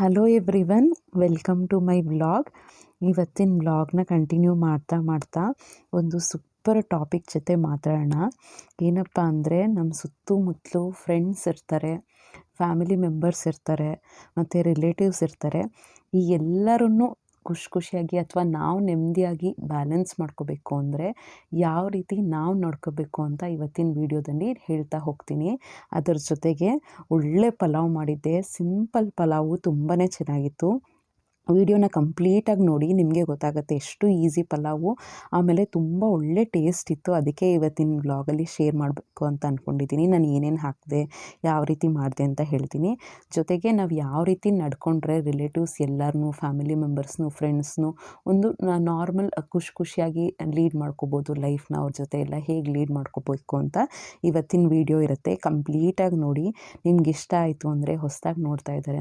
Hello everyone, welcome to my vlog. ಇವತ್ತಿನ ವ್ಲಾಗ್ನ continue ಮಾಡ್ತಾ ಒಂದು ಸೂಪರ್ ಟಾಪಿಕ್ ಜೊತೆ ಮಾತಾಡೋಣ. ಏನಪ್ಪ ಅಂದರೆ, ನಮ್ಮ ಸುತ್ತಮುತ್ತಲು ಫ್ರೆಂಡ್ಸ್ ಇರ್ತಾರೆ, ಫ್ಯಾಮಿಲಿ ಮೆಂಬರ್ಸ್ ಇರ್ತಾರೆ, ಮತ್ತು ರಿಲೇಟಿವ್ಸ್ ಇರ್ತಾರೆ. ಈ ಎಲ್ಲರನ್ನೂ ಖುಷಿಯಾಗಿ ಅಥವಾ ನಾವು ನೆಮ್ಮದಿಯಾಗಿ ಬ್ಯಾಲೆನ್ಸ್ ಮಾಡ್ಕೋಬೇಕು ಅಂದರೆ ಯಾವ ರೀತಿ ನಾವು ನೋಡ್ಕೋಬೇಕು ಅಂತ ಇವತ್ತಿನ ವಿಡಿಯೋದಲ್ಲಿ ಹೇಳ್ತಾ ಹೋಗ್ತೀನಿ. ಅದರ ಜೊತೆಗೆ ಒಳ್ಳೆ ಪಲಾವ್ ಮಾಡಿದ್ದೆ. ಸಿಂಪಲ್ ಪಲಾವು ತುಂಬಾ ಚೆನ್ನಾಗಿತ್ತು. ವಿಡಿಯೋನ ಕಂಪ್ಲೀಟಾಗಿ ನೋಡಿ, ನಿಮಗೆ ಗೊತ್ತಾಗುತ್ತೆ ಎಷ್ಟು ಈಸಿ ಪಲಾವು. ಆಮೇಲೆ ತುಂಬ ಒಳ್ಳೆ ಟೇಸ್ಟ್ ಇತ್ತು. ಅದಕ್ಕೆ ಇವತ್ತಿನ ವ್ಲಾಗಲ್ಲಿ ಶೇರ್ ಮಾಡಬೇಕು ಅಂತ ಅಂದ್ಕೊಂಡಿದ್ದೀನಿ. ನಾನು ಏನೇನು ಹಾಕಿದೆ, ಯಾವ ರೀತಿ ಮಾಡಿದೆ ಅಂತ ಹೇಳ್ತೀನಿ. ಜೊತೆಗೆ ನಾವು ಯಾವ ರೀತಿ ನಡ್ಕೊಂಡ್ರೆ ರಿಲೇಟಿವ್ಸ್ ಎಲ್ಲರನ್ನೂ, ಫ್ಯಾಮಿಲಿ ಮೆಂಬರ್ಸ್ನು, ಫ್ರೆಂಡ್ಸ್ನು ಒಂದು ನಾರ್ಮಲ್ ಖುಷಿಯಾಗಿ ಲೀಡ್ ಮಾಡ್ಕೋಬೋದು ಲೈಫ್ನ. ಅವ್ರ ಜೊತೆ ಎಲ್ಲ ಹೇಗೆ ಲೀಡ್ ಮಾಡ್ಕೋಬೇಕು ಅಂತ ಇವತ್ತಿನ ವಿಡಿಯೋ ಇರುತ್ತೆ. ಕಂಪ್ಲೀಟಾಗಿ ನೋಡಿ. ನಿಮ್ಗೆ ಇಷ್ಟ ಆಯಿತು ಅಂದರೆ, ಹೊಸದಾಗಿ ನೋಡ್ತಾ ಇದ್ದಾರೆ